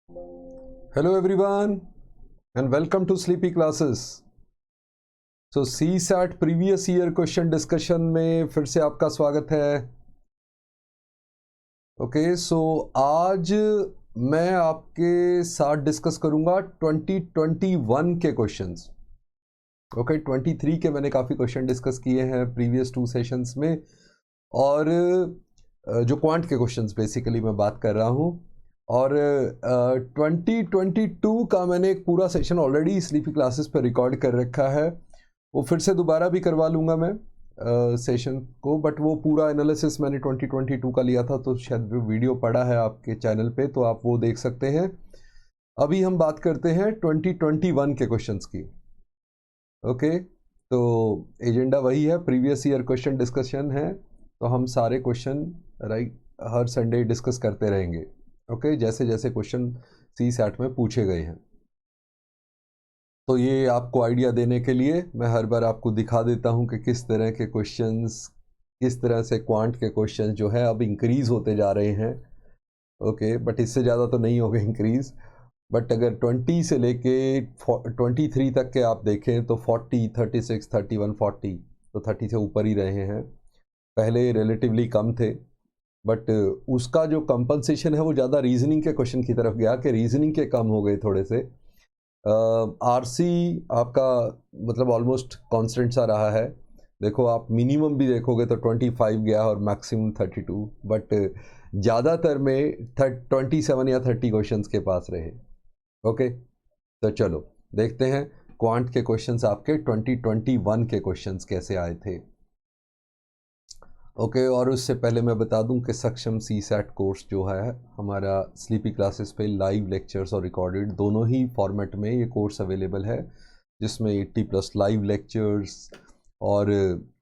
Hello everyone and welcome to Sleepy Classes. So CSAT previous year question discussion में फिर से आपका स्वागत है. ओके सो आज मैं आपके साथ डिस्कस करूंगा 2021 के क्वेश्चंस. ओके 23 के मैंने काफ़ी क्वेश्चन डिस्कस किए हैं प्रीवियस 2 सेशंस में, और जो क्वांट के क्वेश्चंस बेसिकली मैं बात कर रहा हूँ. और 2022 का मैंने एक पूरा सेशन ऑलरेडी स्लीपी क्लासेस पर रिकॉर्ड कर रखा है. वो फिर से दोबारा भी करवा लूँगा मैं सेशन को, बट वो पूरा एनालिसिस मैंने 2022 का लिया था, तो शायद वीडियो पड़ा है आपके चैनल पे, तो आप वो देख सकते हैं. अभी हम बात करते हैं 2021 के क्वेश्चंस की. ओके तो एजेंडा वही है, प्रीवियस ईयर क्वेश्चन डिस्कशन है, तो हम सारे क्वेश्चन हर संडे डिस्कस करते रहेंगे. ओके जैसे जैसे क्वेश्चन CSAT में पूछे गए हैं. तो ये आपको आइडिया देने के लिए मैं हर बार आपको दिखा देता हूँ कि किस तरह के क्वेश्चंस, किस तरह से क्वांट के क्वेश्चंस जो है अब इंक्रीज़ होते जा रहे हैं. ओके बट इससे ज़्यादा तो नहीं होगा इंक्रीज़, बट अगर 20 से लेके 23 तक के आप देखें तो 40, 36, 31, 40, तो 30 से ऊपर ही रहे हैं. पहले रिलेटिवली कम थे, बट उसका जो कंपनसेशन है वो ज़्यादा रीजनिंग के क्वेश्चन की तरफ गया कि रीजनिंग के कम हो गए थोड़े से. RC आपका मतलब ऑलमोस्ट कांस्टेंट सा रहा है. देखो आप मिनिमम भी देखोगे तो 25 गया और मैक्सिमम 32, बट ज़्यादातर में 27 या 30 क्वेश्चंस के पास रहे. ओके तो चलो देखते हैं क्वांट के क्वेश्चंस आपके 2021 के क्वेश्चंस कैसे आए थे. ओके और उससे पहले मैं बता दूं कि सक्षम CSAT कोर्स जो है हमारा स्लीपी क्लासेस पे लाइव लेक्चर्स और रिकॉर्डेड दोनों ही फॉर्मेट में ये कोर्स अवेलेबल है, जिसमें 80+ लाइव लेक्चर्स और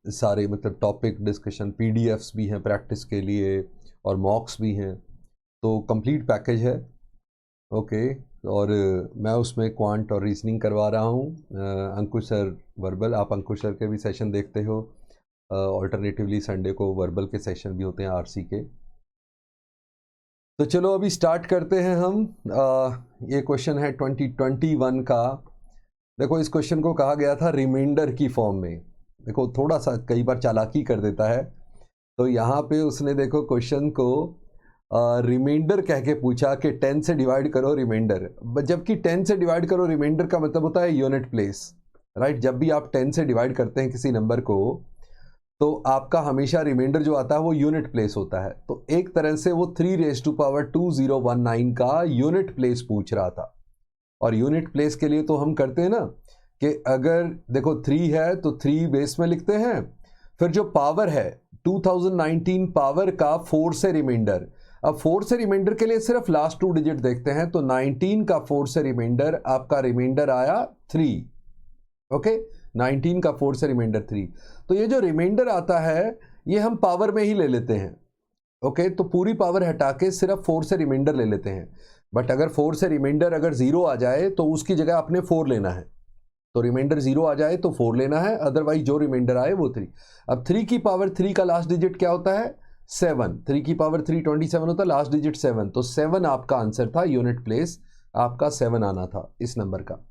सारे मतलब टॉपिक डिस्कशन PDFs भी हैं प्रैक्टिस के लिए, और मॉक्स भी हैं. तो कंप्लीट पैकेज है. ओके और मैं उसमें क्वांट और रीजनिंग करवा रहा हूँ. अंकुश सर वर्बल, आप अंकुश सर के भी सेशन देखते हो. ऑल्टरनेटिवली संडे को वर्बल के सेशन भी होते हैं RC के. तो चलो अभी स्टार्ट करते हैं हम. ये क्वेश्चन है 2021 का. देखो इस क्वेश्चन को कहा गया था रिमाइंडर की फॉर्म में. देखो थोड़ा सा कई बार चालाकी कर देता है, तो यहाँ पे उसने देखो क्वेश्चन को रिमाइंडर कह के पूछा कि 10 से डिवाइड करो रिमाइंडर, जबकि 10 से डिवाइड करो रिमाइंडर का मतलब होता है यूनिट प्लेस, राइट. जब भी आप 10 से डिवाइड करते हैं किसी नंबर को, तो आपका हमेशा रिमाइंडर जो आता है वो यूनिट प्लेस होता है. तो एक तरह से वो 3⁻2019 का यूनिट प्लेस पूछ रहा था. और यूनिट प्लेस के लिए तो हम करते हैं ना कि अगर देखो 3 है तो 3 बेस में लिखते हैं, फिर जो पावर है 2019 पावर का 4 से रिमाइंडर. अब 4 से रिमाइंडर के लिए सिर्फ लास्ट 2 डिजिट देखते हैं, तो 19 का 4 से रिमाइंडर, आपका रिमाइंडर आया 3. ओके 19 का 4 से रिमाइंडर 3. तो ये जो रिमाइंडर आता है ये हम पावर में ही ले लेते हैं. ओके तो पूरी पावर हटा के सिर्फ 4 से रिमाइंडर ले लेते हैं. बट अगर 4 से रिमाइंडर अगर 0 आ जाए तो उसकी जगह आपने 4 लेना है. तो रिमाइंडर 0 आ जाए तो 4 लेना है, अदरवाइज जो रिमाइंडर आए वो 3. अब 3 की पावर 3 का लास्ट डिजिट क्या होता है? 7. 3 की पावर 3 27 होता है, लास्ट डिजिट 7. तो 7 आपका आंसर था, यूनिट प्लेस आपका 7 आना था इस नंबर का.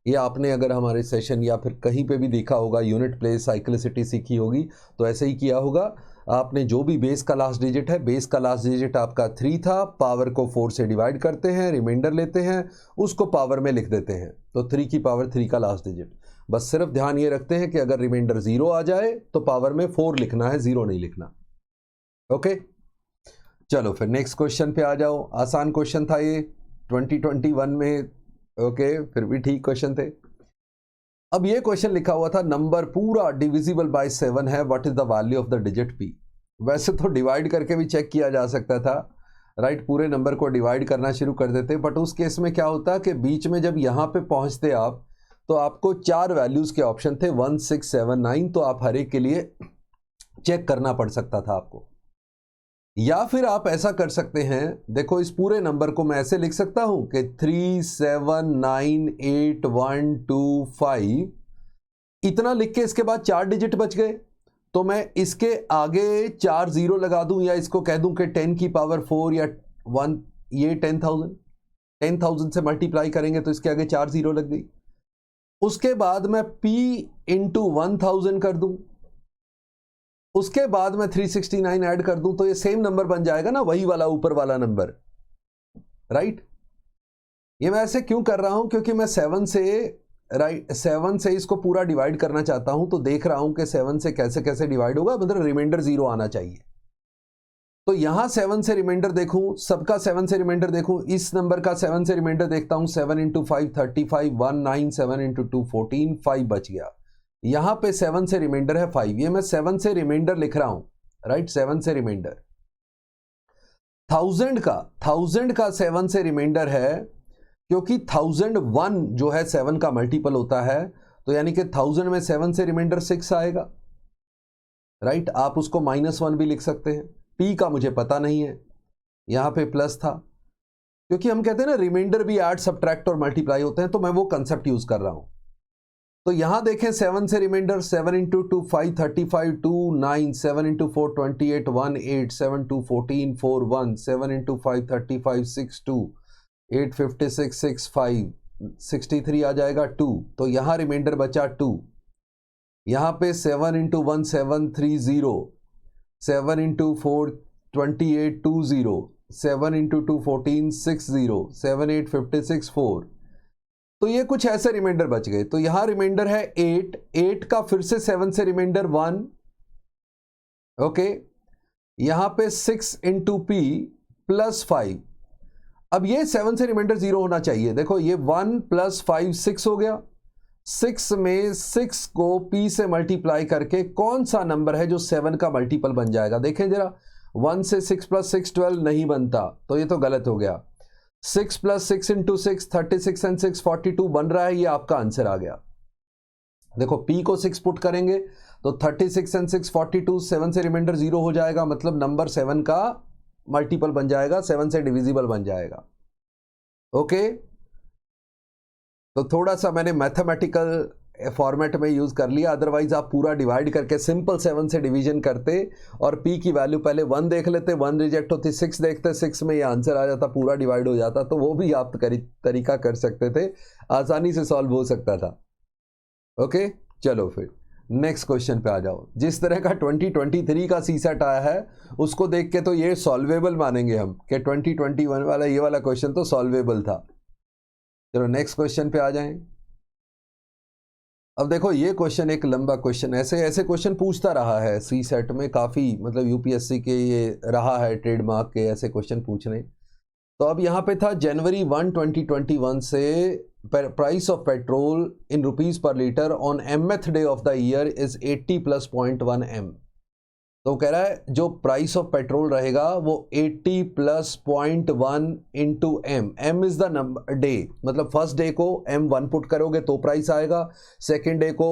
ये आपने अगर हमारे सेशन या फिर कहीं पे भी देखा होगा, यूनिट प्लेस साइक्लिसिटी सीखी होगी, तो ऐसे ही किया होगा आपने. जो भी बेस का लास्ट डिजिट है, बेस का लास्ट डिजिट आपका 3 था, पावर को 4 से डिवाइड करते हैं, रिमाइंडर लेते हैं, उसको पावर में लिख देते हैं. तो 3 की पावर 3 का लास्ट डिजिट. बस सिर्फ ध्यान ये रखते हैं कि अगर रिमाइंडर 0 आ जाए तो पावर में 4 लिखना है, 0 नहीं लिखना. ओके चलो फिर नेक्स्ट क्वेश्चन पे आ जाओ. आसान क्वेश्चन था ये 2021 में. ओके फिर भी ठीक क्वेश्चन थे. अब ये क्वेश्चन लिखा हुआ था नंबर पूरा डिविजिबल बाय 7 है, what is the value of the digit p. वैसे तो डिवाइड करके भी चेक किया जा सकता था, राइट. पूरे नंबर को डिवाइड करना शुरू कर देते, बट उस केस में क्या होता कि बीच में जब यहाँ पे पहुंचते आप तो आपको 4 वैल्यूज के ऑप्शन थे 1, 6, 7, 9. तो आप हर एक के लिए चेक करना पड़ सकता था आपको. या फिर आप ऐसा कर सकते हैं, देखो इस पूरे नंबर को मैं ऐसे लिख सकता हूं कि 3, 7, 9, 8, 1, 2, 5 इतना लिख के इसके बाद 4 डिजिट बच गए. तो मैं इसके आगे 4 0 लगा दूं, या इसको कह दूं कि 10 की पावर 4 या 1, ये 10,000. 10,000 से मल्टीप्लाई करेंगे तो इसके आगे 4 जीरो लग गई। उसके बाद मैं P इंटू 1000 कर दूं, उसके बाद मैं 369 ऐड कर दूं, तो ये सेम नंबर बन जाएगा ना, वही वाला ऊपर वाला नंबर, राइट। ये मैं ऐसे क्यों कर रहा हूं, क्योंकि मैं 7 से इसको पूरा डिवाइड करना चाहता हूं, तो देख रहा हूं कि 7 से कैसे कैसे डिवाइड होगा, मतलब रिमाइंडर 0 आना चाहिए। तो यहां 7 से रिमाइंडर देखूं, सबका 7 से रिमाइंडर देखूं, इस नंबर का 7 से रिमाइंडर देखता हूं, 7 इंटू 5 35, 1 9, 7 इंटू 2 14, 5 बच गया। यहां पे 7 से रिमाइंडर है 5, ये मैं 7 से रिमाइंडर लिख रहा हूं, राइट। 7 से रिमाइंडर 1000 का 7 से रिमाइंडर है, क्योंकि 1001 जो है 7 का मल्टीपल होता है, तो यानी कि 1000 में 7 से रिमाइंडर 6 आएगा, राइट। आप उसको -1 भी लिख सकते हैं। P का मुझे पता नहीं है, यहां पे प्लस था, क्योंकि हम कहते हैं ना रिमाइंडर भी ऐड सब्ट्रैक्ट और मल्टीप्लाई होते हैं, तो मैं वो कंसेप्ट यूज कर रहा हूं। तो यहां देखें 7 से रिमाइंडर 7 इंटू 2 5 35, 2 9, 7 इंटू 4 28, 1 8, 7 2 14, 4 1, 7 इंटू 5 35, 6 2, 8 56, 6 5, 63 आ जाएगा 2, तो यहां रिमाइंडर बचा 2। यहां पे 7 इंटू 1 7 3 0, 7 इंटू 4 28 2 0, 7 इंटू 2 14 6 0, 7 8 56 4, तो ये कुछ ऐसे रिमाइंडर बच गए। तो यहां रिमाइंडर है 8 का फिर से 7 से रिमाइंडर 1, ओके। यहां पे 6 इंटू P प्लस 5, अब ये 7 से रिमाइंडर 0 होना चाहिए। देखो ये 1 प्लस 5 6 हो गया, 6 में 6 को P से मल्टीप्लाई करके कौन सा नंबर है जो 7 का मल्टीपल बन जाएगा, देखें जरा। 1 से 6 प्लस 6 12 नहीं बनता, तो ये तो गलत हो गया। 6 प्लस 6 इंटू 6 36 एंड 6 42 बन रहा है, ये आपका आंसर आ गया। देखो P को 6 पुट करेंगे तो 36 एंड 6 42, 7 से रिमाइंडर 0 हो जाएगा, मतलब नंबर 7 का मल्टीपल बन जाएगा, 7 से डिविजिबल बन जाएगा, ओके। तो थोड़ा सा मैंने मैथमेटिकल फॉर्मेट में यूज कर लिया, अदरवाइज आप पूरा डिवाइड करके सिंपल 7 से डिवीजन करते और P की वैल्यू पहले 1 देख लेते, 1 रिजेक्ट होती, 6 देखते, 6 में ये आंसर आ जाता, पूरा डिवाइड हो जाता। तो वो भी आप तरीका कर सकते थे, आसानी से सॉल्व हो सकता था, ओके। चलो फिर नेक्स्ट क्वेश्चन पे आ जाओ। जिस तरह का 2023 का सीसेट आया है उसको देख के तो ये सॉल्वेबल मानेंगे हम, कि 2021 वाला ये वाला क्वेश्चन तो सॉल्वेबल था। चलो नेक्स्ट क्वेश्चन पे आ जाएं। अब देखो ये क्वेश्चन एक लंबा क्वेश्चन, ऐसे क्वेश्चन पूछता रहा है सी सेट में काफ़ी, मतलब यूपीएससी के ये रहा है ट्रेडमार्क के ऐसे क्वेश्चन पूछने। तो अब यहाँ पे था जनवरी 1 2021 से price of petrol in rupees per litre on mth day of the year is 80 plus 0.1 m। तो कह रहा है जो प्राइस ऑफ पेट्रोल रहेगा वो 80 plus 0.1 into m, m is the number day, मतलब फर्स्ट डे को m1 पुट करोगे तो प्राइस आएगा, सेकेंड डे को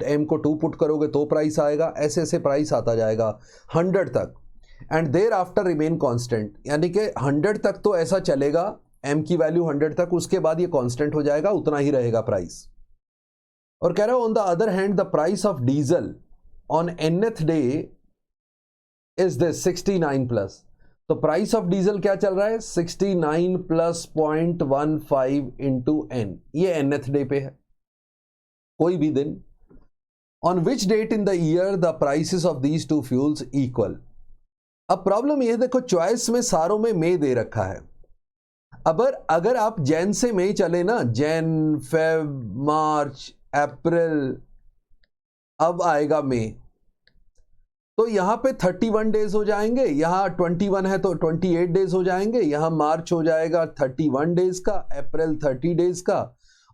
m को 2 पुट करोगे तो प्राइस आएगा, ऐसे ऐसे प्राइस आता जाएगा 100 तक। And thereafter remain constant, यानी कि 100 तक तो ऐसा चलेगा, m की वैल्यू 100 तक, उसके बाद ये कांस्टेंट हो जाएगा, उतना ही रहेगा प्राइस। और कह रहा है on the other hand the price of diesel on nth day is this 69 plus. तो प्राइस ऑफ डीजल क्या चल रहा है, 69 प्लस 0.15 इंटू n, ये nth डे पे है, कोई भी दिन। On which date in the year the prices of these two fuels equal. अब प्रॉब्लम ये देखो, चॉइस में सारों में मई दे रखा है। अगर आप जैन से मई चले ना, जैन फेब मार्च अप्रैल, अब आएगा मई, तो यहां पे 31 डेज हो जाएंगे, यहां 21 है तो 28 डेज हो जाएंगे, यहां मार्च हो जाएगा 31 डेज का, अप्रैल 30 डेज का,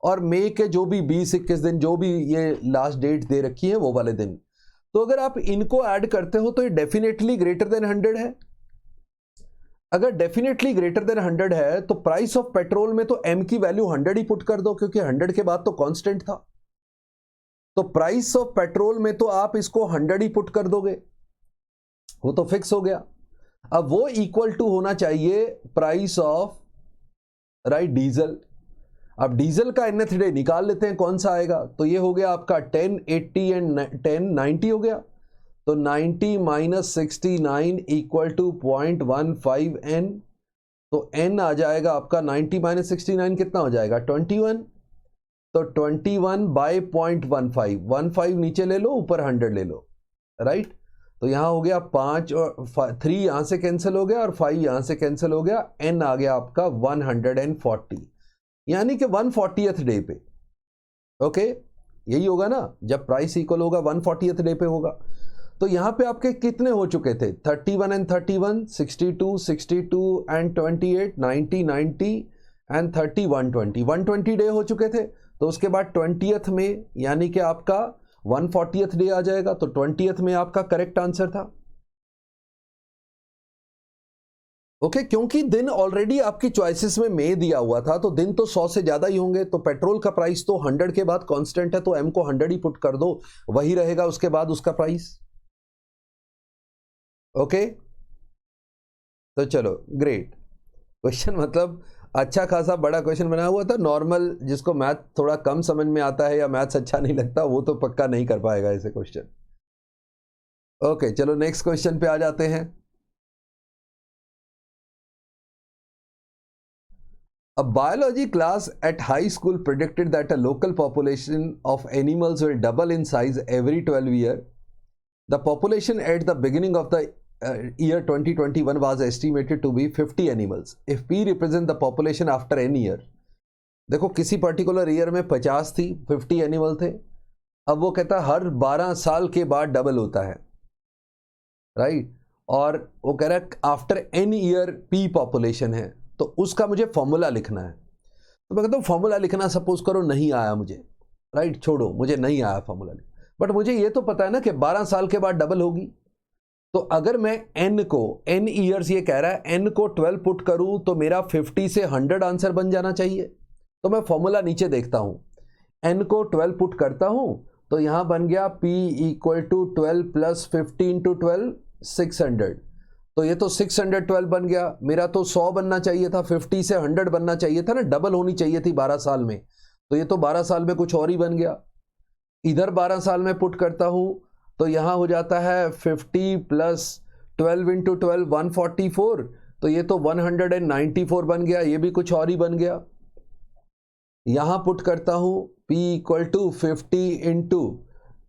और मई के जो भी 20-21 दिन जो भी ये लास्ट डेट दे रखी है वो वाले दिन। तो अगर आप इनको ऐड करते हो तो ये डेफिनेटली ग्रेटर देन 100 है। अगर डेफिनेटली ग्रेटर देन 100 है तो प्राइस ऑफ पेट्रोल में तो m की वैल्यू 100 ही पुट कर दो, क्योंकि 100 के बाद तो कांस्टेंट था। तो प्राइस ऑफ पेट्रोल में तो आप इसको 100 ही पुट कर दोगे, वो तो फिक्स हो गया। अब वो इक्वल टू होना चाहिए प्राइस ऑफ राइट डीजल। अब डीजल का nth डे निकाल लेते हैं कौन सा आएगा, तो ये हो गया आपका 10 80 एंड 10 90 हो गया, तो 90 माइनस 69 इक्वल टू 0.15 n, तो n आ जाएगा आपका 90 माइनस 69 कितना हो जाएगा 21। तो 21 बाई 0.15, 15 नीचे ले लो, ऊपर 100 ले लो, राइट। तो यहां हो गया 5 और 3 यहां से कैंसिल हो गया और 5 यहां से कैंसिल हो गया, n आ गया आपका 140, यानी कि 140th डे पे। ओके, यही होगा ना, जब प्राइस इक्वल होगा 140th डे पे होगा। तो यहां पे आपके कितने हो चुके थे 31 एंड 31, 62, 62 एंड 28, 90, 90 एंड 30, 120, 120 डे हो चुके थे। तो उसके बाद 20th में यानी कि आपका 140th डे आ जाएगा। तो 20th में आपका करेक्ट आंसर था। ओके, क्योंकि दिन ऑलरेडी आपकी चॉइसेस में मई दिया हुआ था, तो दिन तो 100 से ज्यादा ही होंगे। तो पेट्रोल का प्राइस तो 100 के बाद कांस्टेंट है, तो m को 100 ही पुट कर दो, वही रहेगा उसके बाद उसका प्राइस। ओके, तो चलो ग्रेट क्वेश्चन, मतलब अच्छा खासा बड़ा क्वेश्चन बना हुआ था। नॉर्मल जिसको मैथ थोड़ा कम समझ में आता है या मैथ्स अच्छा नहीं लगता, वो तो पक्का नहीं कर पाएगा ऐसे क्वेश्चन। ओके, चलो नेक्स्ट क्वेश्चन पे आ जाते हैं। A biology class at high school predicted that a local population of animals will double in size every 12 years. The population at the beginning of the year 2021 was estimated to be 50 animals. If P represent the population after n year, देखो किसी particular year में 50 थी, 50 animal थे। अब वो कहता है हर 12 साल के बाद डबल होता है, राइट। और वो कह रहा है after n year p population है, तो उसका मुझे फॉर्मूला लिखना है। तो मैं कहता हूँ फॉर्मूला लिखना सपोज करो नहीं आया मुझे, राइट, छोड़ो मुझे नहीं आया फॉर्मूला, बट मुझे ये तो पता है ना कि 12 साल के बाद डबल होगी। तो अगर मैं n को n ईयर्स, ये कह रहा है n को 12 पुट करूं तो मेरा 50 से 100 आंसर बन जाना चाहिए। तो मैं फॉर्मूला नीचे देखता हूं, n को 12 पुट करता हूं तो यहां बन गया p equal to 12 plus 15 to 12 600। तो ये तो 612 बन गया, मेरा तो 100 बनना चाहिए था, 50 से 100 बनना चाहिए था ना, डबल होनी चाहिए थी 12 साल में। तो ये तो 12 साल में कुछ और ही बन गया। इधर 12 साल में पुट करता हूं तो यहां हो जाता है 50 प्लस 12 इंटू 12 144, तो ये तो 194 बन गया, ये भी कुछ और ही बन गया। यहां पुट करता हूं p equal to 50 into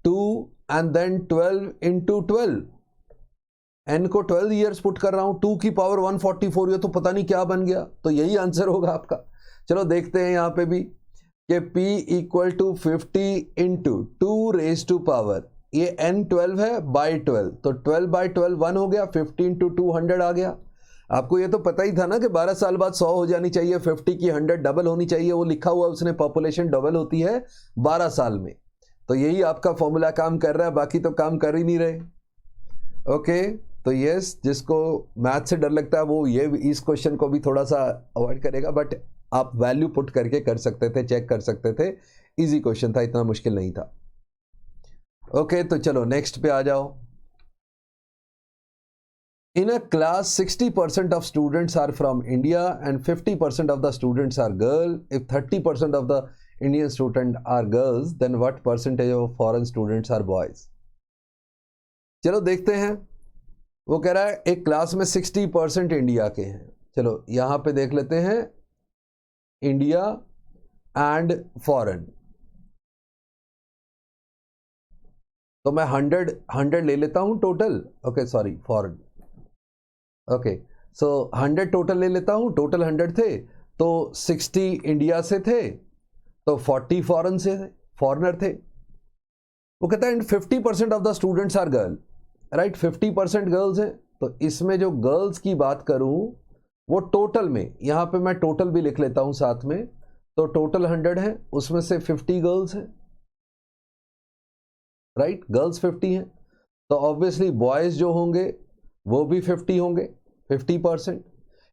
2 and then 12 into 12, n को 12 ईयर्स पुट कर रहा हूं, 2 की पावर 144, ये तो पता नहीं क्या बन गया। तो यही आंसर होगा आपका। चलो देखते हैं यहां पे भी कि p equal to 50 into 2 raise to power, ये n 12 है बाई 12, तो 12 बाई 12 1 हो गया, 50 इंटू 200 आ गया। आपको ये तो पता ही था ना कि 12 साल बाद 100 हो जानी चाहिए, 50 की 100 डबल होनी चाहिए, वो लिखा हुआ उसने, पॉपुलेशन डबल होती है 12 साल में। तो यही आपका फॉर्मूला काम कर रहा है, बाकी तो काम कर ही नहीं रहे। ओके, तो यस, जिसको मैथ से डर लगता है वो ये इस क्वेश्चन को भी थोड़ा सा अवॉइड करेगा, बट आप वैल्यू पुट करके कर सकते थे, चेक कर सकते थे, इजी क्वेश्चन था, इतना मुश्किल नहीं था। ओके, तो चलो नेक्स्ट पे आ जाओ। In a class, 60% of students are from India and 50% of the students are girls. If 30% of the Indian students are girls, then what percentage of foreign students are boys? चलो देखते हैं। वो कह रहा है एक क्लास में 60% इंडिया के हैं। चलो यहां पे देख लेते हैं इंडिया एंड फॉरेन। तो मैं 100 ले लेता हूं total. Okay sorry, foreign. Okay, so 100 total ले लेता हूं, टोटल 100 थे, तो 60 इंडिया से थे, तो 40 फॉरेन से थे, फॉरेनर थे। वो कहता है 50% of the students are girl, right, 50% girls हैं। तो इसमें जो गर्ल्स की बात करूं वो टोटल में, यहां पे मैं टोटल भी लिख लेता हूं साथ में, तो टोटल 100 है, उसमें से 50 गर्ल्स हैं, राइट, गर्ल्स 50 हैं। तो ऑब्वियसली बॉयज जो होंगे वो भी 50 होंगे, 50%।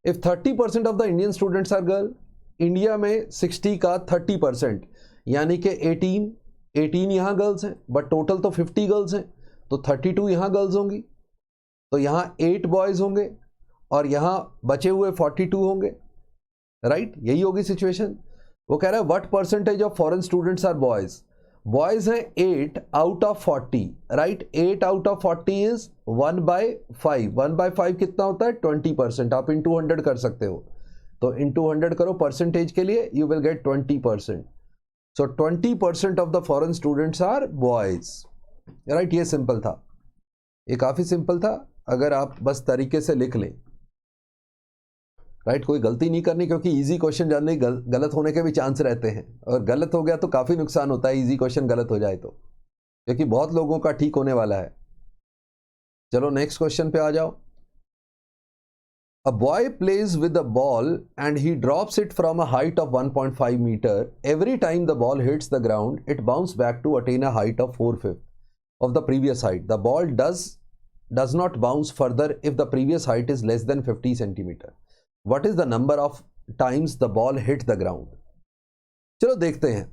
If 30% of the Indian students are girl, India में 60 का 30%, यानी कि 18 यहां गर्ल्स हैं, बट टोटल तो 50 गर्ल्स हैं, तो 32 यहां गर्ल्स होंगी, तो यहां 8 बॉयज होंगे और यहां बचे हुए 42 होंगे, राइट, यही होगी सिचुएशन। वो कह रहा है what percentage of foreign students are boys. Boys हैं 8 out of 40, right, 8 out of 40 is 1/5। 1/5 कितना होता है 20%, आप इंटू 100 कर सकते हो। तो इंटू 100 करो परसेंटेज के लिए, you will get 20%. So 20% of the foreign students are boys. Right, ये सिंपल था, ये काफी सिंपल था अगर आप बस तरीके से लिख लें. राइट, कोई गलती नहीं करनी, क्योंकि इजी क्वेश्चन जानने गलत होने के भी चांस रहते हैं, और गलत हो गया तो काफी नुकसान होता है इजी क्वेश्चन गलत हो जाए तो, क्योंकि बहुत लोगों का ठीक होने वाला है. चलो नेक्स्ट क्वेश्चन पे आ जाओ. A boy plays with a ball and he drops it from a height of 1.5 meter. Every time the ball hits the ground, it bounces back to attain a height of 4/5 of the previous height. The ball does not bounce further if the previous height is less than 50 centimeter. What is the number of times the ball hit the ground? चलो देखते हैं.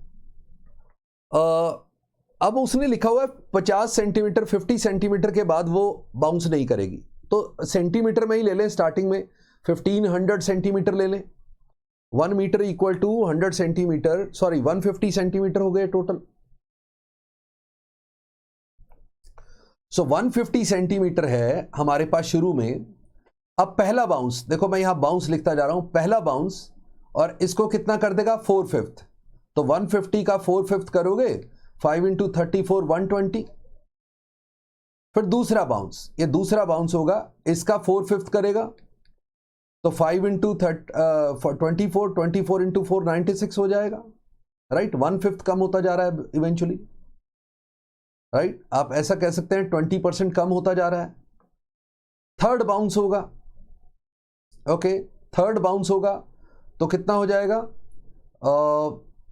अब उसने लिखा हुआ है 50 centimetre, 50 centimetre के बाद वो बाउंस नहीं करेगी, तो सेंटीमीटर में ही ले लें. स्टार्टिंग में 1500 सेंटीमीटर ले लें. 1 metre equal to 100 centimetre, sorry 150 centimetre हो गए टोटल. सो 150 सेंटीमीटर है हमारे पास शुरू में. अब पहला बाउंस देखो, मैं यहां बाउंस लिखता जा रहा हूं, पहला बाउंस, और इसको कितना कर देगा 4/5. तो 150 का 4/5 करोगे, 5 इंटू 34 120. फिर दूसरा बाउंस, ये दूसरा बाउंस होगा, इसका 4/5 करेगा, तो 5 इंटू 24 इंटू 4 96 हो जाएगा. राइट, 1/5 कम होता जा रहा है इवेंचुअली. राइट, आप ऐसा कह सकते हैं 20% कम होता जा रहा है. थर्ड बाउंस होगा, ओके, थर्ड बाउंस होगा तो कितना हो जाएगा,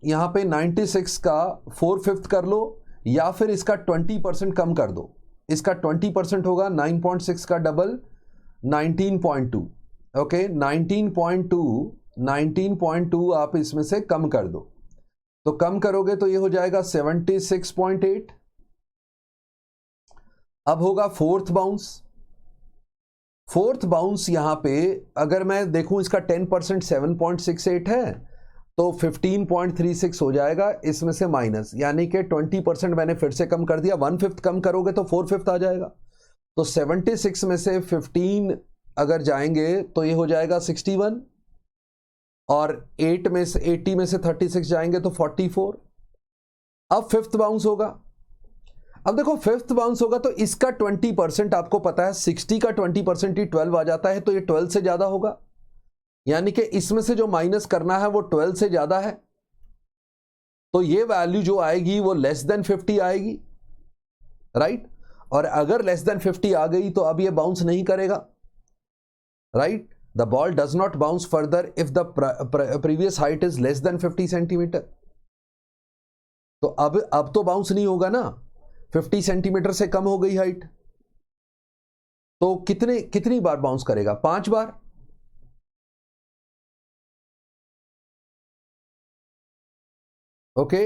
यहां पे 96 का 4/5 कर लो, या फिर इसका 20% कम कर दो. इसका 20% होगा 9.6 का डबल 19.2. ओके, 19.2 आप इसमें से कम कर दो, तो कम करोगे तो ये हो जाएगा 76.8. अब होगा फोर्थ बाउंस. फोर्थ बाउंस यहां पे अगर मैं देखूं, इसका 10% 7.68 है, तो 15.36 हो जाएगा इसमें से माइनस, यानी कि 20% मैंने फिर से कम कर दिया. 1/5 कम करोगे तो 4/5 आ जाएगा. तो 76 में से 15 अगर जाएंगे तो ये हो जाएगा 61, और 80 में से 36 जाएंगे तो 44. अब फिफ्थ बाउंस होगा. अब देखो फिफ्थ बाउंस होगा तो इसका 20% आपको पता है 60 का 20% ही 12 आ जाता है, तो ये 12 से ज्यादा होगा, यानी कि इसमें से जो माइनस करना है वो 12 से ज्यादा है. तो ये वैल्यू जो आएगी वो लेस देन 50 आएगी. राइट, और अगर लेस देन 50 आ गई तो अब ये बाउंस नहीं करेगा. Right, the ball does not bounce further if the previous height is less than 50 centimetre. तो अब तो बाउंस नहीं होगा ना, 50 सेंटीमीटर से कम हो गई हाइट, तो कितनी बार बाउंस करेगा, 5 बार. ओके,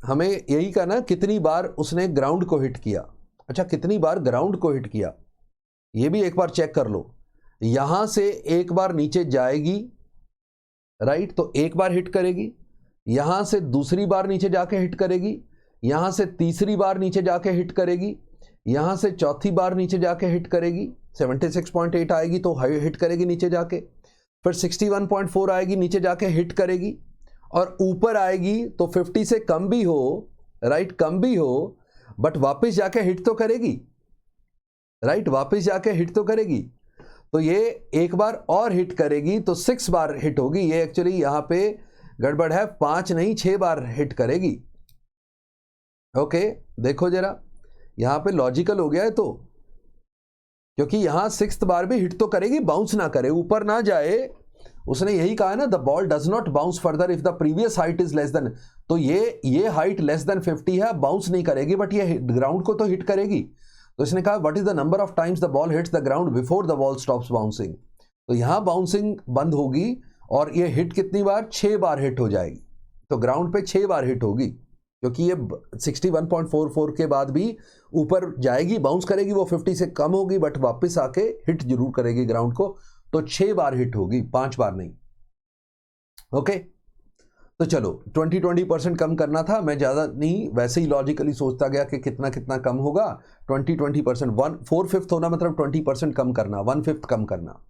हमें यही कहना कितनी बार उसने ग्राउंड को हिट किया. अच्छा, कितनी बार ग्राउंड को हिट किया ये भी एक बार चेक कर लो. यहां से एक बार नीचे जाएगी, राइट, तो एक बार हिट करेगी. यहां से दूसरी बार नीचे जाके हिट करेगी, यहां से तीसरी बार नीचे जाके हिट करेगी, यहां से चौथी बार नीचे जाके हिट करेगी. 76.8 आएगी तो हिट करेगी नीचे जाके. फिर 61.4 आएगी, नीचे जाके हिट करेगी, और ऊपर आएगी तो 50 से कम भी हो, राइट, कम भी हो, बट वापस जाके हिट तो करेगी. राइट, वापस जाके हिट तो करेगी. तो ये एक बार और हिट करेगी तो 6 बार हिट होगी. ये एक्चुअली यहां पे गड़बड़ है, 5 नहीं 6 बार हिट करेगी. ओके, देखो जरा यहां पे लॉजिकल हो गया है, तो क्योंकि यहां 6th बार भी हिट तो करेगी, बाउंस ना करे, ऊपर ना जाए. उसने यही कहा ना, the ball does not bounce further if the previous height is less than. तो ये हाइट लेस देन 50 है, बाउंस नहीं करेगी, बट ये ग्राउंड को तो हिट करेगी. तो इसने कहा what is the number of times the ball hits the ground before the ball stops bouncing. तो यहां बाउंसिंग बंद होगी, और ये हिट कितनी बार, 6 बार हिट हो जाएगी. तो ग्राउंड पे 6 बार हिट होगी, क्योंकि ये 61.44 के बाद भी ऊपर जाएगी, बाउंस करेगी, वो 50 से कम होगी, बट वापस आके हिट जरूर करेगी ग्राउंड को. तो 6 बार हिट होगी, 5 बार नहीं. ओके, तो चलो 20% कम करना था, मैं ज्यादा नहीं वैसे ही लॉजिकली सोचता गया कि कितना कितना कम होगा. 20% 4/5 होना मतलब 20% कम करना, 1/5 कम करना.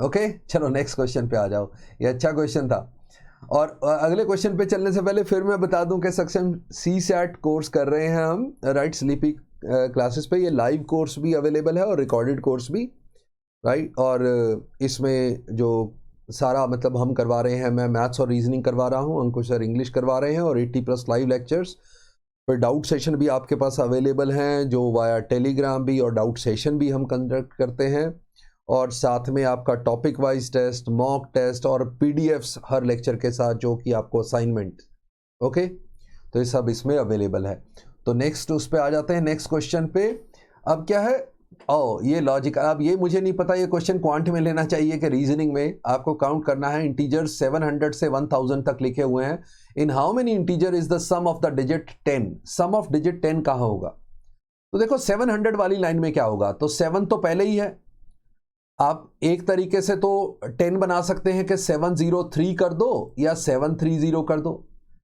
ओके चलो नेक्स्ट क्वेश्चन पे आ जाओ, ये अच्छा क्वेश्चन था। और अगले क्वेश्चन पे चलने से पहले फिर मैं बता दूं कि सक्षम CSAT कोर्स कर रहे हैं हम, राइट, स्लीपी क्लासेस पे। ये लाइव कोर्स भी अवेलेबल है और रिकॉर्डेड कोर्स भी, राइट। और इसमें जो सारा मतलब हम करवा रहे हैं, मैं मैथ्स और रीजनिंग करवा रहा हूँ, अंकुश सर इंग्लिश करवा रहे हैं, और 80+ लाइव लेक्चर्स। फिर डाउट सेशन भी आपके पास अवेलेबल हैं, जो वाया टेलीग्राम भी, और डाउट सेशन भी हम कंडक्ट करते हैं। और साथ में आपका topic wise test, mock test और PDFs हर लेक्चर के साथ, जो कि आपको असाइनमेंट, ओके, तो ये सब इसमें अवेलेबल है। तो नेक्स्ट उस पर आ जाते हैं, नेक्स्ट क्वेश्चन पे। अब क्या है, ये लॉजिक, अब ये मुझे नहीं पता ये क्वेश्चन क्वांट में लेना चाहिए कि रीजनिंग में। आपको काउंट करना है, इंटीजर 700 से 1000 तक लिखे हुए हैं। In how many integer is the sum of the digit 10? Sum of digit 10 कहाँ होगा? तो देखो 700 वाली लाइन में क्या होगा, तो 7 तो पहले ही है। आप एक तरीके से तो 10 बना सकते हैं कि 703 कर दो या 730 कर दो,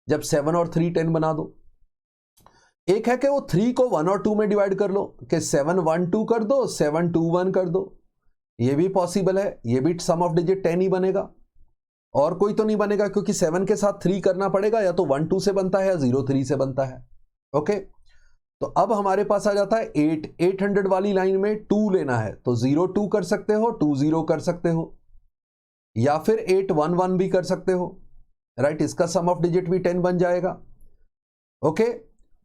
जब 7 और 3 10 बना दो। एक है कि वो 3 को 1 और 2 में डिवाइड कर लो, कि 712 कर दो, 721 कर दो, ये भी पॉसिबल है, ये भी सम ऑफ डिजिट 10 ही बनेगा। और कोई तो नहीं बनेगा, क्योंकि 7 के साथ 3 करना पड़ेगा, या तो 1 2 से बनता है या 0 3 से बनता है। ओके, तो अब हमारे पास आ जाता है 800 वाली लाइन में 2 लेना है, तो 0 2 कर सकते हो, 2 0 कर सकते हो, या फिर 8 1 1 भी कर सकते हो, राइट। इसका सम ऑफ डिजिट भी 10 बन जाएगा। ओके,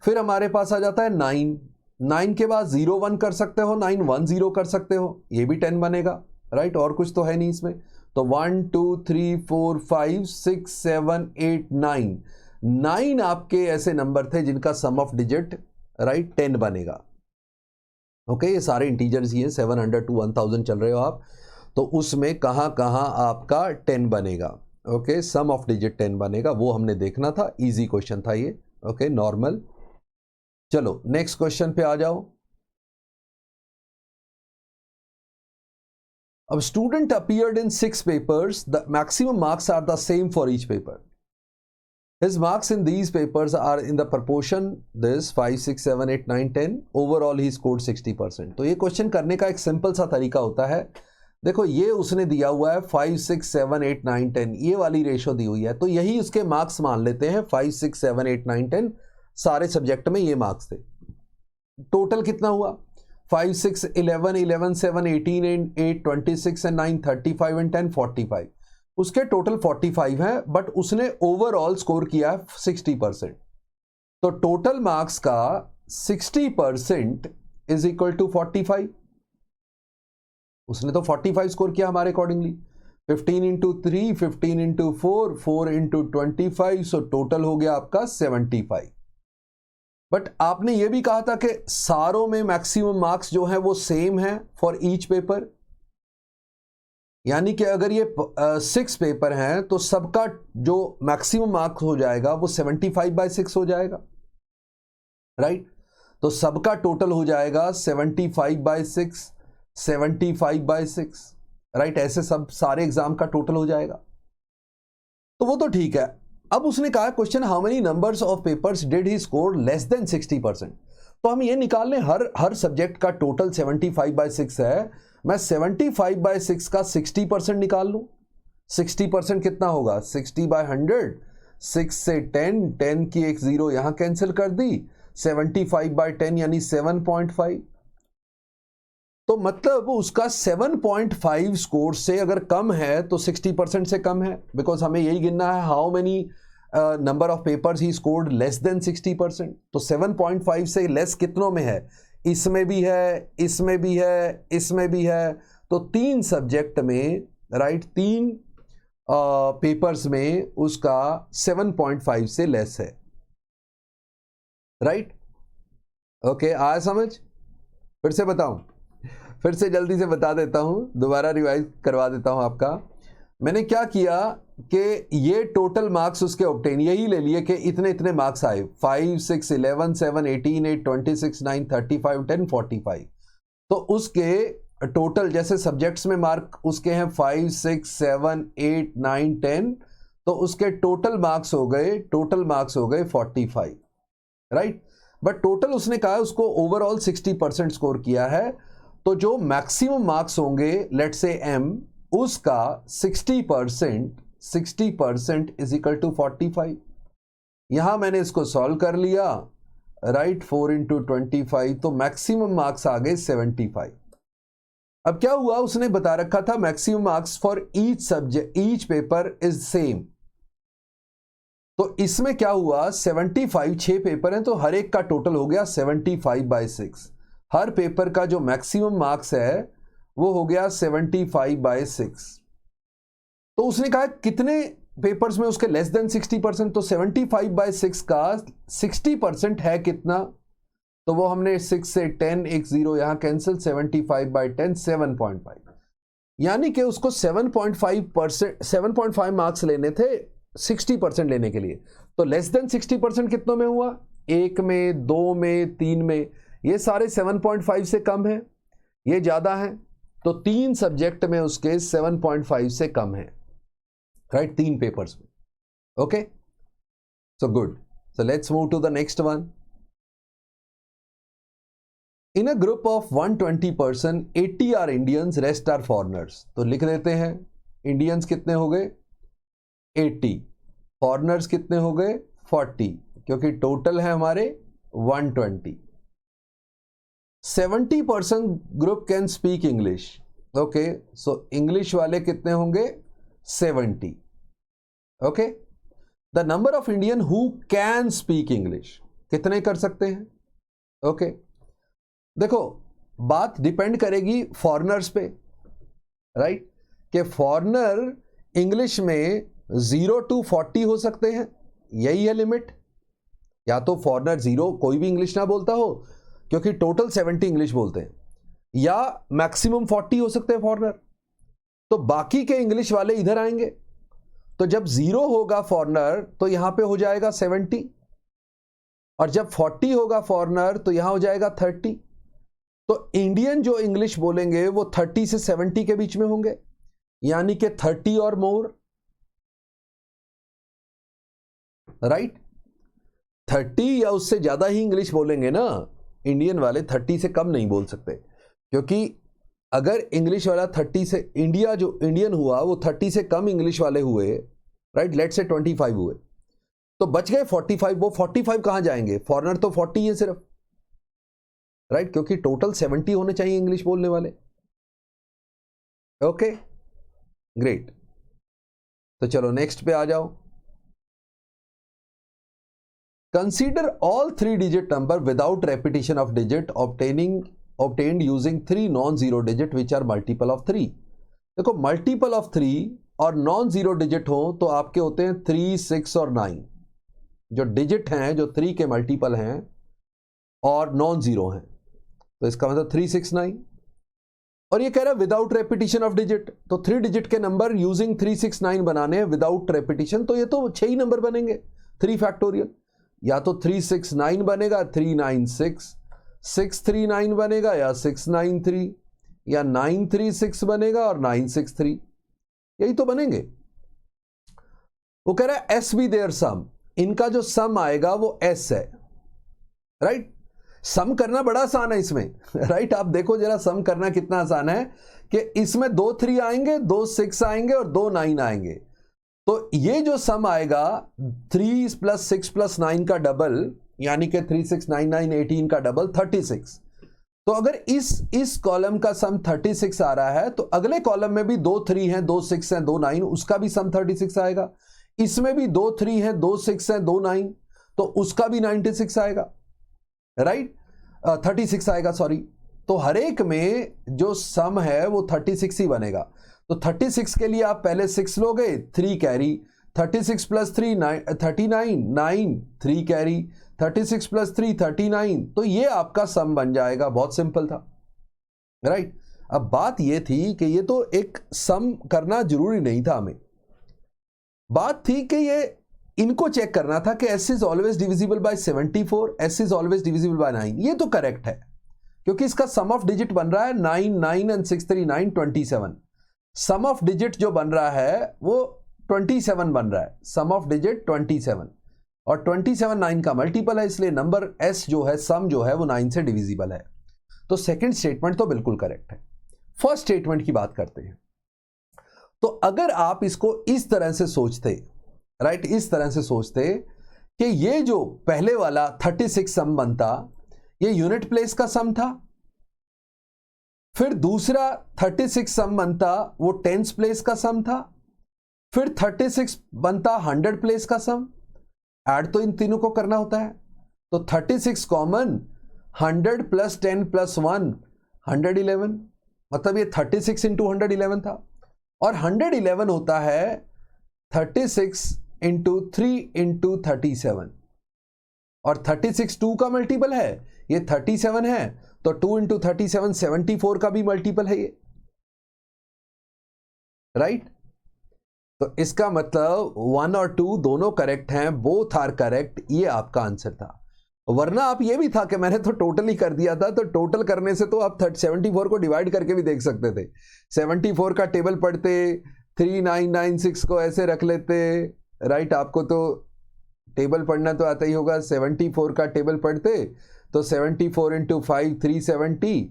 फिर हमारे पास आ जाता है 9 के बाद 0 1 कर सकते हो, 9 1 0 कर सकते हो, ये भी 10 बनेगा, राइट। और कुछ तो है नहीं इसमें, तो 1 2 3 4 5 6 7 8 9 आपके ऐसे नंबर थे जिनका सम ऑफ डिजिट, राइट, 10 बनेगा। ओके, ये सारे इंटीजर्स ही हैं, 700 to 1000 चल रहे हो आप, तो उसमें कहां कहां आपका 10 बनेगा। ओके, सम ऑफ डिजिट 10 बनेगा, वो हमने देखना था, इजी क्वेश्चन था ये। Okay, normal. चलो नेक्स्ट क्वेश्चन पे आ जाओ। अब student appeared in 6 papers, the maximum marks are the same for each paper. His marks in these papers are in the proportion this 5 6 7 8 9 10, overall he scored 60%। तो ये question करने का एक सिंपल सा तरीका होता है। देखो ये उसने दिया हुआ है 5 6 7 8 9 10, ये वाली रेशो दी हुई है, तो यही उसके मार्क्स मान लेते हैं, 5 6 7 8 9 10 सारे सब्जेक्ट में ये मार्क्स थे। टोटल कितना हुआ, 5 6 11 11 7 18 and 8 26 and 9 35 and 10 45, उसके टोटल 45 है, बट उसने ओवरऑल स्कोर किया है 60%। तो टोटल मार्क्स का 60% इज इक्वल टू 45। उसने तो 45 स्कोर किया हमारे accordingly, 15 into 3 15 into 4 4 into 25, so total हो गया आपका 75। बट आपने ये भी कहा था कि सारों में मैक्सिमम मार्क्स जो है वो सेम है फॉर ईच पेपर, यानी कि अगर ये 6 पेपर हैं तो सबका जो मैक्सिमम मार्क्स हो जाएगा वो 75/6 हो जाएगा, राइट। तो सबका टोटल हो जाएगा 75/6 75/6, राइट। ऐसे सब सारे एग्जाम का टोटल हो जाएगा, तो वो तो ठीक है। अब उसने कहा question, how many numbers of papers did he score less than 60%। तो हम ये निकाल लें, हर सब्जेक्ट का टोटल 75/6 है, मैं 75/6 का 60% निकाल लूं। 60% कितना होगा, 60/100, 6 से 10 की एक 0 यहां कैंसिल कर दी, 75/10 यानी 7.5। तो मतलब उसका 7.5 स्कोर से अगर कम है तो 60% से कम है, बिकॉज हमें यही गिनना है how many number of papers he scored less than 60%। तो 7.5 से लेस कितनों में है, इसमें भी है, इसमें भी है, इसमें भी है, तो 3 सब्जेक्ट में, राइट, 3 पेपर्स में उसका 7.5 से लेस है, राइट। ओके, आया समझ? फिर से बताऊं, फिर से जल्दी से बता देता हूं, दोबारा रिवाइज करवा देता हूं आपका। मैंने क्या किया कि ये टोटल मार्क्स उसके ऑब्टेन यही ले लिए कि इतने इतने मार्क्स आए, 5 6 11 7 18 8 26 9 35 10 45। तो उसके टोटल जैसे सब्जेक्ट्स में मार्क उसके हैं 5 6 7 8 9 10, तो उसके टोटल मार्क्स हो गए 45, राइट। बट टोटल उसने कहा उसको ओवरऑल 60% स्कोर किया है, तो जो मैक्सिमम मार्क्स होंगे, लेट्स से m, उसका 60% इज इक्वल टू 45। यहां मैंने इसको सॉल्व कर लिया, राइट, 4 इंटू 25, तो मैक्सिमम मार्क्स आ गए 75। अब क्या हुआ, उसने बता रखा था maximum marks for each subject, each paper is same. तो इसमें क्या हुआ, 75, 6 पेपर हैं तो हर एक का टोटल हो गया 75/6। हर पेपर का जो मैक्सिमम मार्क्स है वो हो गया 75/6। तो उसने कहा कितने पेपर्स में उसके लेस देन 60%, तो 75/6 का 60% है कितना, तो वो हमने 6 से 10, एक 0 यहां कैंसिल, 75/10 7.5, यानी कि उसको 7.5 मार्क्स लेने थे 60% लेने के लिए। तो लेस देन 60% कितनों में हुआ, 1 में, 2 में, 3 में। ये सारे 7.5 से कम है, ये ज्यादा है, तो 3 सब्जेक्ट में उसके 7.5 से कम है, राइट, 3 पेपर्स में। Okay, so good, so let's move to the next one. In a group of 120 person 80 are Indians, rest are foreigners. तो लिख देते हैं, इंडियंस कितने हो गए 80, फॉरनर्स कितने हो गए 40, क्योंकि टोटल है हमारे 120। 70% group can speak English. Okay, so English वाले कितने होंगे 70। Okay, the number of Indian who can speak English, कितने कर सकते हैं। ओके, देखो बात डिपेंड करेगी फॉरनर्स पे, राइट, कि फॉरनर इंग्लिश में 0 to 40 हो सकते हैं, यही है लिमिट। या तो फॉरनर 0 कोई भी इंग्लिश ना बोलता हो, क्योंकि टोटल 70 इंग्लिश बोलते हैं, या मैक्सिमम 40 हो सकते हैं फॉरनर। तो बाकी के इंग्लिश वाले इधर आएंगे, तो जब 0 होगा फॉरनर तो यहां पे हो जाएगा 70, और जब 40 होगा फॉरनर तो यहां हो जाएगा 30। तो इंडियन जो इंग्लिश बोलेंगे वो 30 से 70 के बीच में होंगे, यानी कि 30 और मोर, राइट। 30 या उससे ज्यादा ही इंग्लिश बोलेंगे ना इंडियन वाले, 30 से कम नहीं बोल सकते, क्योंकि अगर इंग्लिश वाला 30 से, इंडिया जो इंडियन हुआ वो 30 से कम इंग्लिश वाले हुए, राइट, लेट से 25 हुए, तो बच गए 45। वो 45 कहां जाएंगे, फॉरनर तो 40 है सिर्फ, राइट, क्योंकि टोटल 70 होने चाहिए इंग्लिश बोलने वाले। ओके, ग्रेट, तो चलो नेक्स्ट पे आ जाओ। Consider all 3 digit number without repetition of digit obtained using 3 non-zero digit which are multiple of 3। देखो मल्टीपल ऑफ 3 और नॉन जीरो डिजिट हो तो आपके होते हैं 3, 6 और 9, जो डिजिट हैं, जो 3 के मल्टीपल हैं और नॉन जीरो हैं, तो इसका मतलब 3, 6, 9। और ये कह रहा है विदाउट रेपिटेशन ऑफ डिजिट, तो 3 डिजिट के नंबर यूजिंग 3, 6, 9 बनाने हैं विदाउट रेपिटेशन, तो ये तो 6 ही नंबर बनेंगे, 3 फैक्टोरियल। या तो 3, 6, 9 बनेगा, 3, 9, 6, 6, 3, 9 बनेगा, या 6, 9, 3, या 9, 3, 6 बनेगा और 9, 6, 3, यही तो बनेंगे। वो कह रहा है एस बी देयर सम, इनका जो सम आएगा वो एस है, राइट। सम करना बड़ा आसान है इसमें, राइट। आप देखो जरा सम करना कितना आसान है, कि इसमें 2 3 आएंगे, 2 6 आएंगे और 2 9 आएंगे, तो ये जो सम आएगा 3 + 6 + 9 का डबल, यानी कि 3, 6, 9, 9, 18 का डबल 36। तो अगर इस कॉलम का सम 36 आ रहा है, तो अगले कॉलम में भी 2 3 हैं, 2 6 हैं, 2 9, उसका भी सम 36 आएगा। इसमें भी 2 3 हैं, 2 6 हैं, 2 9, तो उसका भी 96 आएगा, राइट, 36 आएगा, सॉरी। तो हर एक में जो सम है वो 36 ही बनेगा। तो 36 के लिए आप पहले 6 लोगे, 3 कैरी, 36 + 3 39, 9 3 कैरी, 36 + 3 39, तो ये आपका सम बन जाएगा। बहुत सिंपल था, राइट। अब बात ये थी कि ये तो एक सम करना जरूरी नहीं था हमें, बात थी कि ये इनको चेक करना था कि s is always divisible by 74, s is always divisible by 9। ये तो करेक्ट है, क्योंकि इसका सम ऑफ डिजिट बन रहा है 9, 9 and 6, 3, 9, 27। सम ऑफ डिजिट जो बन रहा है वो 27 बन रहा है, सम ऑफ डिजिट 27, और 27 9 का मल्टीपल है, इसलिए नंबर s जो है, सम जो है वो 9 से डिविजिबल है। तो सेकंड स्टेटमेंट तो बिल्कुल करेक्ट है। फर्स्ट स्टेटमेंट की बात करते हैं। तो अगर आप इसको इस तरह से सोचते, राइट, इस तरह से सोचते कि ये जो पहले वाला 36 सम बनता, ये यूनिट प्लेस का सम था, फिर दूसरा 36 सम बनता वो टेंस प्लेस का सम था, फिर 36 बनता 100 प्लेस का सम। ऐड तो इन तीनों को करना होता है, तो 36 कॉमन, 100 प्लस 10 प्लस 1 111, मतलब ये 36 इंटू 111 था। और 111 होता है 36 इंटू 3 इंटू 37, और 36 2 का मल्टीपल है, ये 37 है, तो 2 इंटू 37 74 का भी मल्टीपल है ये, राइट। तो इसका मतलब 1 और 2 दोनों करेक्ट हैं, बोथ आर करेक्ट, ये आपका आंसर था। वरना आप ये भी था कि मैंने तो टोटल ही कर दिया था, तो टोटल करने से तो आप 74 को डिवाइड करके भी देख सकते थे। 74 का टेबल पढ़ते, 3996 को ऐसे रख लेते, राइट। आपको तो टेबल पढ़ना तो आता ही होगा। 74 का टेबल पढ़ते तो 74 इंटू 5 370,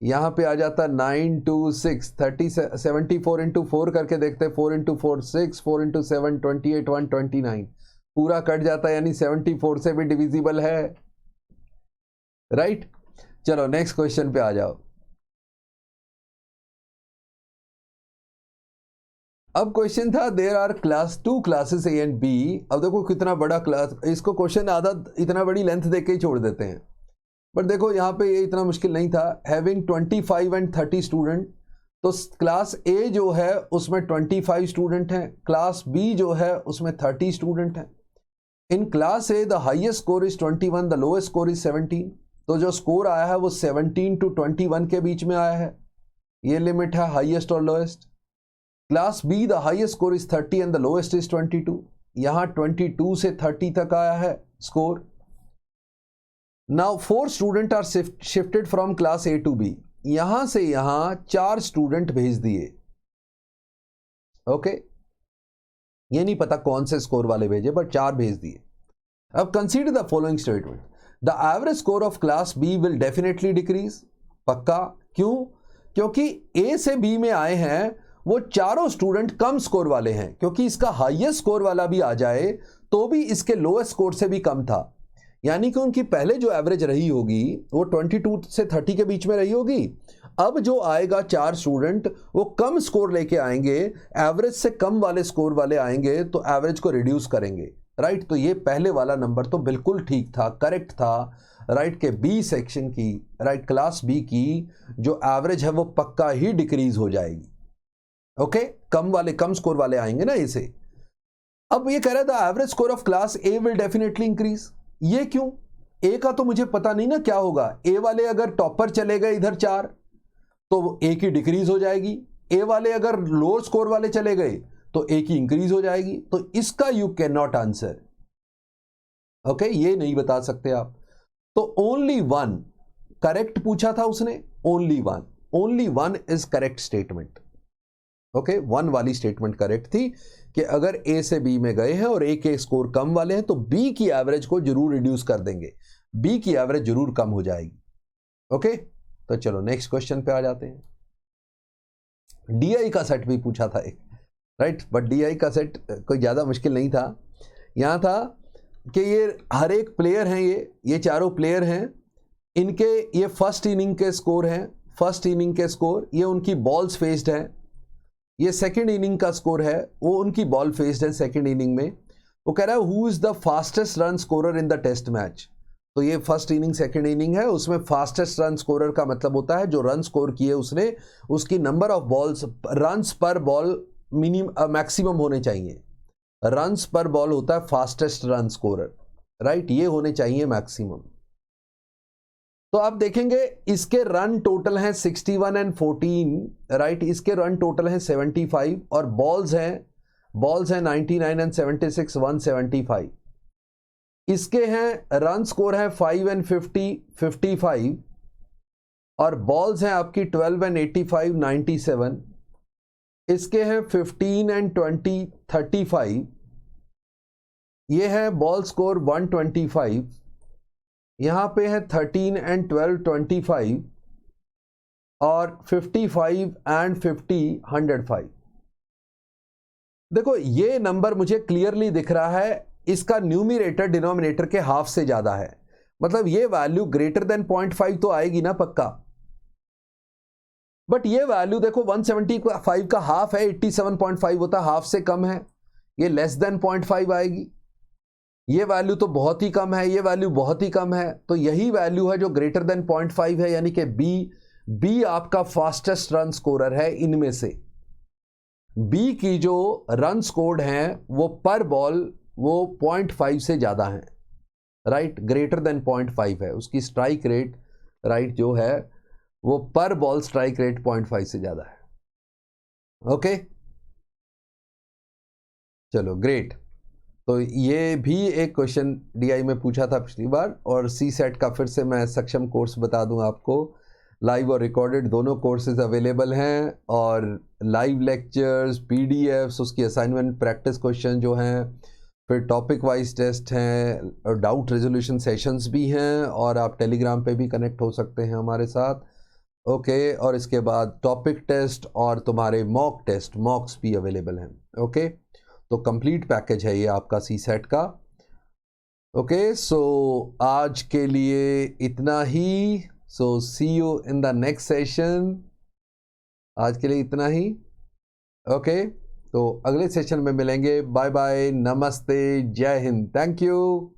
यहाँ पे आ जाता 926 30, 74 इंटू 4 करके देखते, 4 इंटू 4 6, 4 इंटू 7 28 129, पूरा कट जाता है, यानी 74 से भी डिविजिबल है, राइट। चलो नेक्स्ट क्वेश्चन पे आ जाओ। अब क्वेश्चन था there are class 2 classes A and B. अब देखो कितना बड़ा क्लास, इसको क्वेश्चन आधा इतना बड़ी लेंथ देख के ही छोड़ देते हैं, बट देखो यहाँ पे ये इतना मुश्किल नहीं था। हैविंग 25 एंड 30 स्टूडेंट, तो क्लास ए जो है उसमें 25 स्टूडेंट हैं, क्लास बी जो है उसमें 30 स्टूडेंट हैं। In class A the highest score is 21, the lowest score is 17। तो जो स्कोर आया है वो 17 टू 21 के बीच में आया है, ये लिमिट है हाईएस्ट और lowest. Class B the highest score is 30 and the lowest is 22, यहां 22 से 30 तक आया है score. Now 4 student are shifted from class A to B, यहां से यहां 4 स्टूडेंट भेज दिए, ओके। ये नहीं पता कौन से स्कोर वाले भेजे, बट 4 भेज दिए। अब consider the following statement, the average score of class B will definitely decrease, पक्का। क्यों? क्योंकि ए से बी में आए हैं वो चारों स्टूडेंट कम स्कोर वाले हैं, क्योंकि इसका हाईएस्ट स्कोर वाला भी आ जाए तो भी इसके लोएस्ट स्कोर से भी कम था, यानी कि उनकी पहले जो एवरेज रही होगी वो 22 से 30 के बीच में रही होगी। अब जो आएगा 4 स्टूडेंट वो कम स्कोर लेके आएंगे, एवरेज से कम वाले स्कोर वाले आएंगे, तो एवरेज को रिड्यूस करेंगे, राइट। तो ये पहले वाला नंबर तो बिल्कुल ठीक था, करेक्ट था, राइट। के बी सेक्शन की, राइट, क्लास बी की जो एवरेज है वो पक्का ही डिक्रीज हो जाएगी, ओके। कम स्कोर वाले आएंगे ना इसे। अब ये कह रहा था average score of class A will definitely increase, ये क्यों? ए का तो मुझे पता नहीं ना क्या होगा। ए वाले अगर टॉपर चले गए इधर 4, तो ए की डिक्रीज हो जाएगी। ए वाले अगर लोअर स्कोर वाले चले गए तो ए की इंक्रीज हो जाएगी। तो इसका you can not answer, okay, ये नहीं बता सकते आप। तो ओनली वन करेक्ट पूछा था उसने, only one is correct statement, okay. 1 वाली स्टेटमेंट करेक्ट थी कि अगर ए से बी में गए हैं और ए के स्कोर कम वाले हैं तो बी की एवरेज को जरूर रिड्यूस कर देंगे, बी की एवरेज जरूर कम हो जाएगी, ओके। तो चलो नेक्स्ट क्वेश्चन पे आ जाते हैं। डीआई का सेट भी पूछा था एक, राइट, बट डीआई का सेट कोई ज्यादा मुश्किल नहीं था। यहां था कि ये हर एक प्लेयर हैं, ये चारों प्लेयर हैं, इनके ये फर्स्ट इनिंग के स्कोर हैं, फर्स्ट इनिंग के स्कोर, ये उनकी बॉल्स फेस्ड है। ये सेकंड इनिंग का स्कोर है, वो उनकी बॉल फेस्ड है सेकंड इनिंग में। वो कह रहा है who is the fastest run scorer in the test match. तो ये फर्स्ट इनिंग सेकंड इनिंग है, उसमें फास्टेस्ट रन स्कोरर का मतलब होता है जो रन स्कोर किए उसने, उसकी नंबर ऑफ बॉल्स, रन्स पर बॉल मिनिमम मैक्सिमम होने चाहिए। रन्स पर बॉल होता है फास्टेस्ट रन स्कोरर, राइट, ये होने चाहिए मैक्सिमम। तो आप देखेंगे इसके रन टोटल हैं 61 एंड 14, राइट, इसके रन टोटल हैं 75 और बॉल्स हैं 99 एंड 76 175। इसके हैं रन स्कोर है 5 एंड 50 55 और बॉल्स हैं आपकी 12 एंड 85 97। इसके हैं 15 एंड 20 35, ये है बॉल स्कोर 125। यहां पे है 13 एंड 12 25 और 55 एंड 50 105। देखो ये नंबर मुझे क्लियरली दिख रहा है, इसका न्यूमिनेटर डिनोमिनेटर के हाफ से ज्यादा है, मतलब ये वैल्यू ग्रेटर देन 0.5 तो आएगी ना पक्का। बट ये वैल्यू देखो 175 का हाफ है 87.5 होता, हाफ से कम है, ये लेस देन 0.5 आएगी। ये वैल्यू तो बहुत ही कम है, ये वैल्यू बहुत ही कम है, तो यही वैल्यू है जो ग्रेटर देन 0.5 है, यानी कि बी आपका फास्टेस्ट रन स्कोरर है इनमें से। बी की जो रन स्कोर्ड हैं वो पर बॉल वो 0.5 से ज्यादा है, राइट, ग्रेटर देन 0.5 है उसकी स्ट्राइक रेट, राइट, जो है वो पर बॉल स्ट्राइक रेट 0.5 से ज्यादा है। ओके चलो ग्रेट। तो ये भी एक क्वेश्चन डीआई में पूछा था पिछली बार, और सी सेट का फिर से मैं सक्षम कोर्स बता दूं आपको, लाइव और रिकॉर्डेड दोनों कोर्सेज अवेलेबल हैं, और लाइव लेक्चर्स, पीडीएफ्स, उसकी असाइनमेंट, प्रैक्टिस क्वेश्चन जो हैं, फिर टॉपिक वाइज टेस्ट हैं, और डाउट रेजोल्यूशन सेशंस भी हैं, और आप टेलीग्राम पे भी कनेक्ट हो सकते हैं हमारे साथ। ओके और इसके बाद टॉपिक टेस्ट और तुम्हारे मॉक टेस्ट, मॉक्स भी अवेलेबल हैं। ओके तो कंप्लीट पैकेज है ये आपका सी सेट का। ओके सो आज के लिए इतना ही, so see you in the next session. आज के लिए इतना ही। ओके तो अगले सेशन में मिलेंगे। बाय बाय, नमस्ते, जय हिंद, थैंक यू।